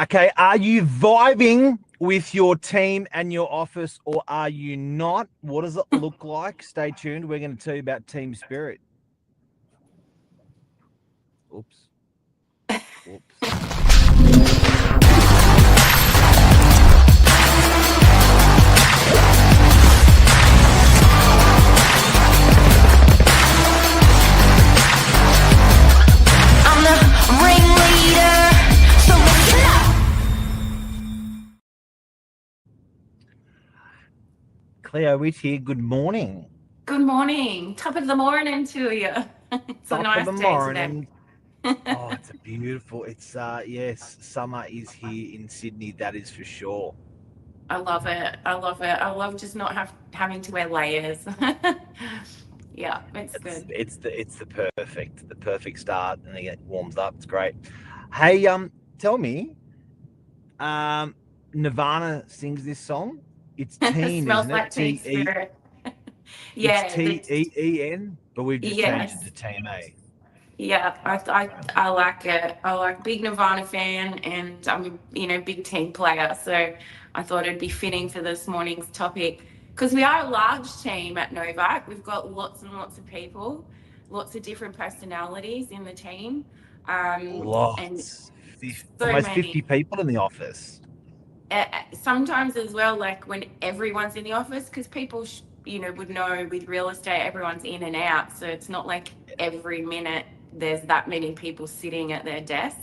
Okay, are you vibing with your team and your office, or are you not? What does it look like? Stay tuned. We're going to tell you about team spirit. Oops. Oops. I'm the ringleader, so listen up. Cleo Witt here. Good morning. Good morning. Top of the morning to you. It's a Top of nice the day today. morning. Oh, it's a beautiful. It's yes, summer is here in Sydney. That is for sure. I love it. I love it. I love just not having to wear layers. Yeah, it's It's good. it's the it's the perfect start, and then it warms up. It's great. Hey, tell me, um, Nirvana sings this song. It's It Teen, smells isn't it? like teen T E. spirit. It's Yeah, Teen, but we've just changed it yes. to Team A. Yeah, I like it. I like big Nirvana fan, and I'm a big team player. So I thought it'd be fitting for this morning's topic because we are a large team at Novak. We've got lots and lots of people, lots of different personalities in the team, and Lots, so almost many. 50 people in the office. Sometimes as well, like when everyone's in the office, because people would know with real estate, everyone's in and out, so it's not like every minute there's that many people sitting at their desk.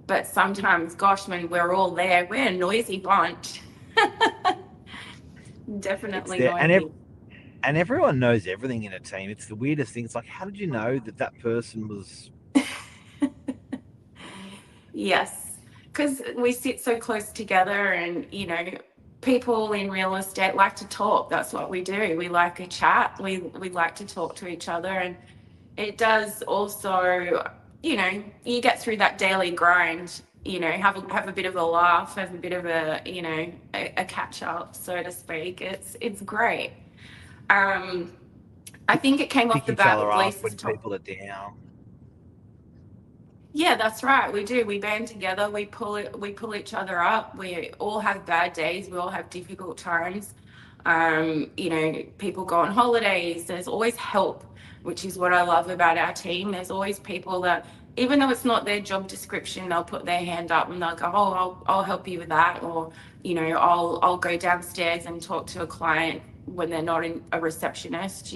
But sometimes, gosh, when we're all there, we're a noisy bunch. It's Definitely there, noisy. and everyone knows everything in a team. It's the weirdest thing. It's like, how did you know that person was? Yes, because we sit so close together, and people in real estate like to talk. That's what we do. We like a chat. We like to talk to each other, and it does also, you get through that daily grind. Have a bit of a laugh, have a bit of a catch up, so to speak. It's great. Um, I think it came off Pick the each bat other with up Lisa's when top. people are down. Yeah, that's right. We do. We band together. We pull each other up. We all have bad days. We all have difficult times. People go on holidays. There's always help, which is what I love about our team. There's always people that, even though it's not their job description, they'll put their hand up and they'll go, "Oh, I'll help you with that," or I'll go downstairs and talk to a client when they're not a receptionist.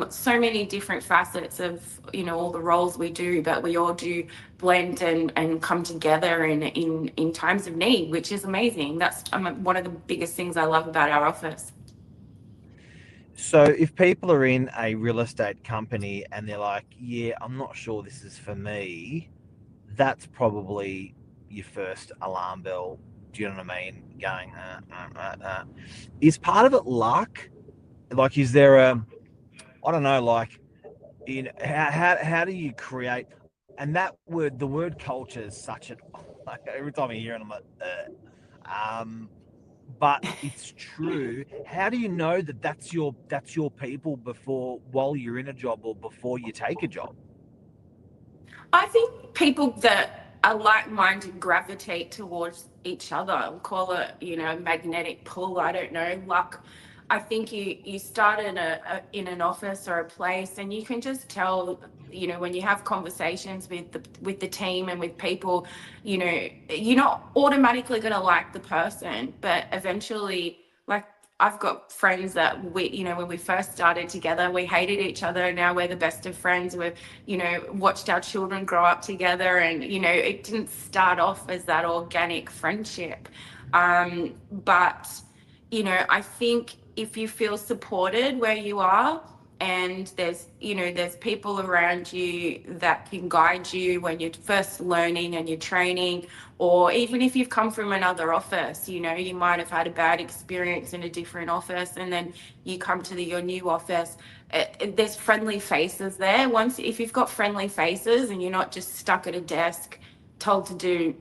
So many different facets of all the roles we do, but we all do blend and come together in times of need, which is amazing. That's one of the biggest things I love about our office. So if people are in a real estate company and they're like, "Yeah, I'm not sure this is for me," that's probably your first alarm bell. Do you know what I mean? Going, is part of it luck? Like, is there a, I don't know, like, how do you create? And that word, the word culture is such an, like, every time I hear it, I'm like, but it's true. How do you know that that's your people before, while you're in a job, or before you take a job? I think people that are like-minded gravitate towards each other. I'll call it, magnetic pull. I don't know, luck. I think you start in an office or a place, and you can just tell. When you have conversations with the team and with people, you're not automatically going to like the person, but eventually, like, I've got friends that when we first started together, we hated each other. Now we're the best of friends. We've, watched our children grow up together, and, it didn't start off as that organic friendship. But, I think if you feel supported where you are, and there's people around you that can guide you when you're first learning and you're training, or even if you've come from another office, you might have had a bad experience in a different office, and then you come to your new office. There's friendly faces there. Once, if you've got friendly faces and you're not just stuck at a desk told to do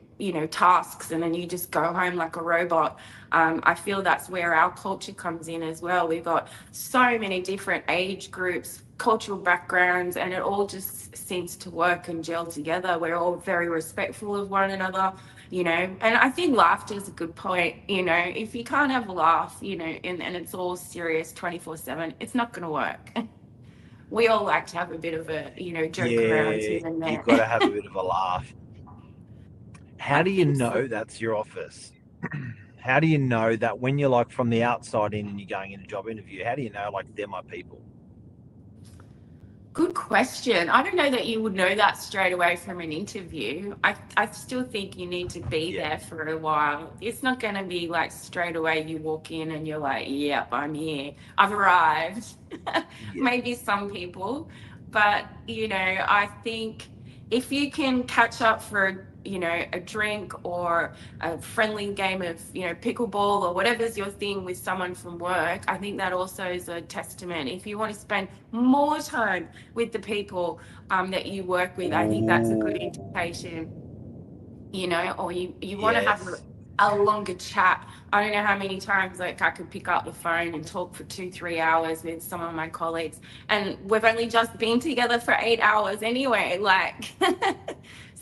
tasks, and then you just go home like a robot. I feel that's where our culture comes in as well. We've got so many different age groups, cultural backgrounds, and it all just seems to work and gel together. We're all very respectful of one another, you know. And I think laughter is a good point, you know. If you can't have a laugh, you know, and it's all serious 24/7, it's not going to work. We all like to have a bit of a, you know, joke around Yeah, here and you there. got to have a bit of a laugh. I How do you think so. know that's your office? How do you know that when you're like from the outside in and you're going in a job interview? How do you know like they're my people? Good question. I don't know that you would know that straight away from an interview. I still think you need to be Yeah, there for a while. It's not going to be like straight away you walk in and you're like, yep, I'm here. I've arrived. yeah. Maybe some people. But, you know, I think if you can catch up for, you know, a drink or a friendly game of, you know, pickleball or whatever's your thing with someone from work, I think that also is a testament. If you want to spend more time with the people that you work with, I think that's a good Ooh, indication, you know, or you want to have yes. a longer chat. I don't know how many times like I could pick up the phone and talk for 2 3 hours with some of my colleagues, and we've only just been together for 8 hours anyway, like.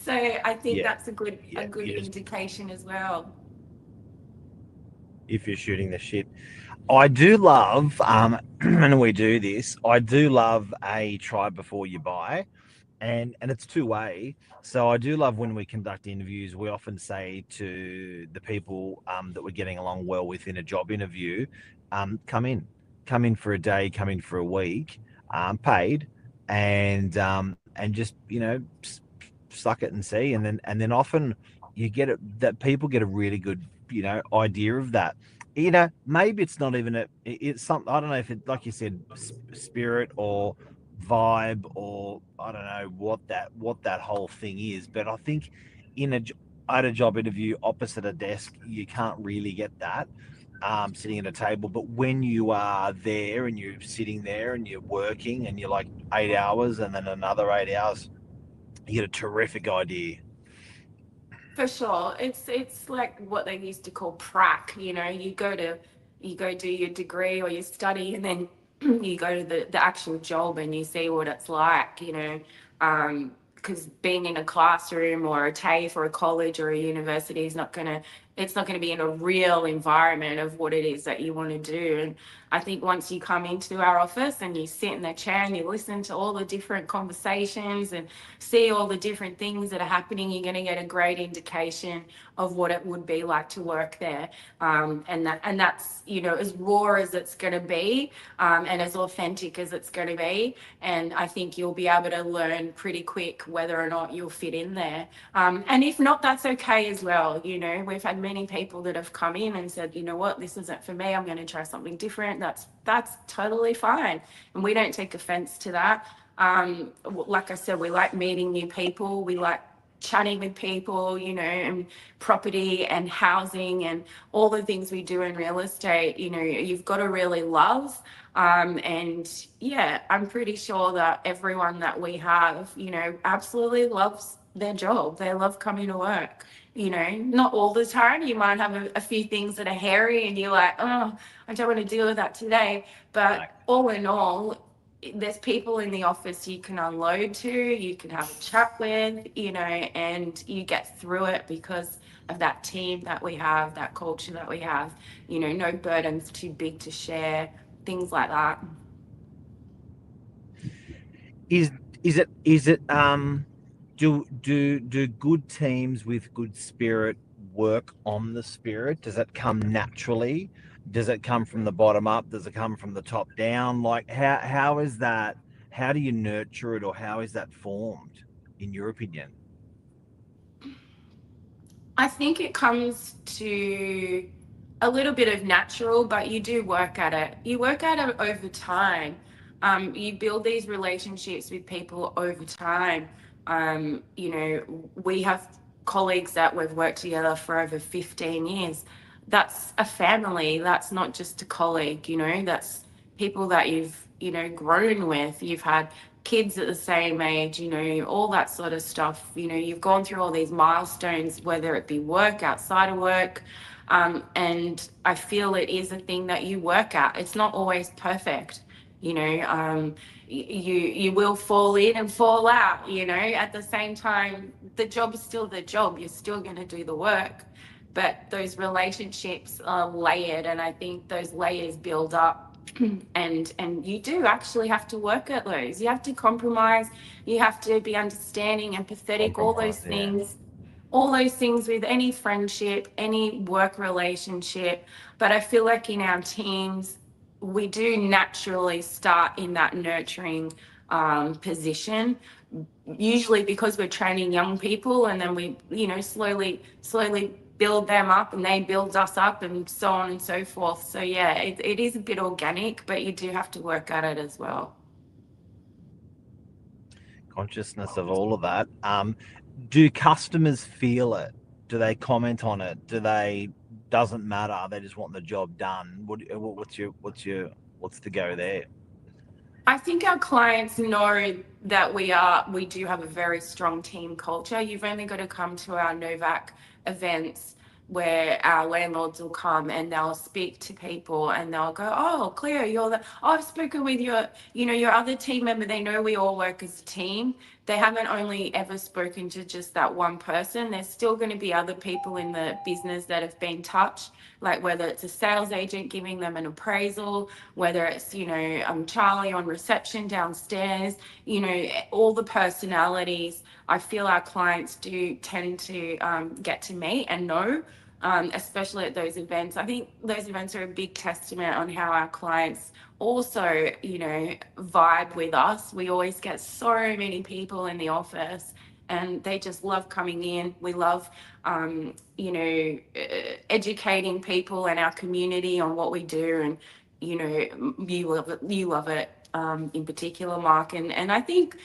So I think Yeah, that's a yeah. good You just indication as well. if you're shooting the shit. I do love, and we do this. I do love a try before you buy, and it's two way. So I do love when we conduct interviews. We often say to the people that we're getting along well with in a job interview, come in for a day, come in for a week, paid, and just suck it and see, and then often you get it that people get a really good idea of that. Maybe it's not even it's something. I don't know if it, like you said, spirit or vibe, or I don't know what that whole thing is. But I think in a at a job interview opposite a desk, you can't really get that sitting at a table. But when you are there and you're sitting there and you're working and you're like 8 hours and then another 8 hours, you get a terrific idea. For sure. It's like what they used to call prac, you know, you go do your degree or you study, and then you go to the actual job and you see what it's like, you know. Because being in a classroom or a TAFE or a college or a university is not gonna it's not gonna be in a real environment of what it is that you want to do. And I think once you come into our office and you sit in the chair and you listen to all the different conversations and see all the different things that are happening, you're going to get a great indication of what it would be like to work there. And that's, you know, as raw as it's going to be, and as authentic as it's going to be. And I think you'll be able to learn pretty quick whether or not you'll fit in there. And if not, that's okay as well. You know, we've had many people that have come in and said, you know what, this isn't for me. I'm going to try something different. That's totally fine, and we don't take offense to that. Like I said, we like meeting new people. We like chatting with people, you know, and property and housing and all the things we do in real estate, you know, you've got to really love. And yeah, I'm pretty sure that everyone that we have, you know, absolutely loves their job. They love coming to work. You know, not all the time. You might have a few things that are hairy and you're like, oh, I don't want to deal with that today. No. But all in all, there's people in the office you can unload to, you can have a chat with, you know, and you get through it because of that team that we have, that culture that we have, you know, no burdens too big to share, things like that. Is is it do good teams with good spirit work on the spirit? Does it come naturally? Does it come from the bottom up? Does it come from the top down? Like how is that? How do you nurture it, or how is that formed, in your opinion? I think it comes to a little bit of natural, but you do work at it. You work at it over time. You build these relationships with people over time. You know, we have colleagues that we've worked together for over 15 years. That's a family. That's not just a colleague, you know, that's people that you've, you know, grown with. You've had kids at the same age, you know, all that sort of stuff. You know, you've gone through all these milestones, whether it be work, outside of work. And I feel it is a thing that you work at. It's not always perfect, you know. you will fall in and fall out. At the same time, the job is still the job. You're still going to do the work, but those relationships are layered, and I think those layers build up. And you do actually have to work at those. You have to compromise. You have to be understanding, empathetic, Compromise, yeah. all those things with any friendship, any work relationship. But I feel like in our teams, we do naturally start in that nurturing position, usually because we're training young people, and then we, slowly build them up, and they build us up, and so on and so forth. So yeah, it is a bit organic, but you do have to work at it as well. Consciousness of all of that. Do customers feel it? Do they comment on it? Do they? Doesn't matter. They just want the job done. What's the go there? I think our clients know that we do have a very strong team culture. You've only got to come to our Novak events where our landlords will come and they'll speak to people and they'll go, "Oh, Claire, I've spoken with your other team member." They know we all work as a team. They haven't only ever spoken to just that one person. There's still going to be other people in the business that have been touched, like whether it's a sales agent giving them an appraisal, whether it's, Charlie on reception downstairs, all the personalities. I feel our clients do tend to get to meet and know, especially at those events. I think those events are a big testament on how our clients also, vibe with us. We always get so many people in the office and they just love coming in. We love, educating people and our community on what we do. And, you love it in particular, Mark. And I think,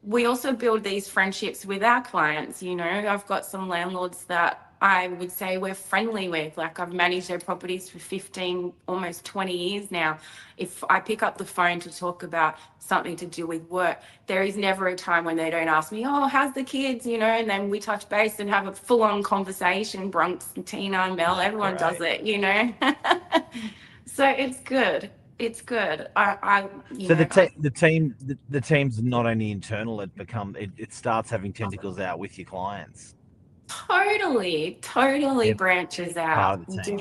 we also build these friendships with our clients. I've got some landlords that I would say we're friendly with. Like, I've managed their properties for 15, almost 20 years now. If I pick up the phone to talk about something to do with work, there is never a time when they don't ask me, "Oh, how's the kids?" And then we touch base and have a full-on conversation. Bronx and Tina and Mel, everyone does it. So it's good. It's good. So the team's not only internal; it starts having tentacles out with your clients. Totally They're branches part out. of the team.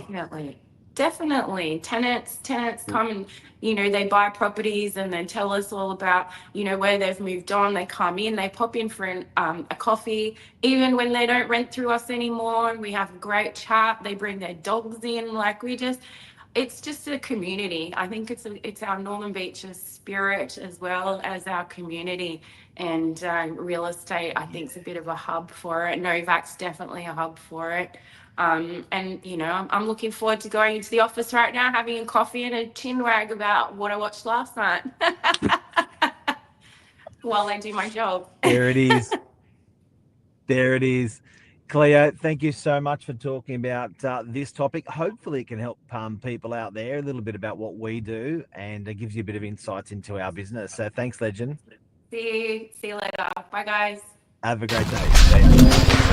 Definitely. Tenants come and, they buy properties and then tell us all about, where they've moved on. They come in, they pop in for a coffee, even when they don't rent through us anymore. And we have a great chat. They bring their dogs in. Like, it's just a community. I think it's our Northern Beaches spirit as well as our community. And real estate, I think, is a bit of a hub for it. Novak's definitely a hub for it. And I'm looking forward to going into the office right now, having a coffee and a chin wag about what I watched last night while I do my job. There it is. There it is. Cleo, thank you so much for talking about this topic. Hopefully, it can help people out there a little bit about what we do, and it gives you a bit of insights into our business. So thanks, Legend. See you later. Bye, guys. Have a great day. See ya.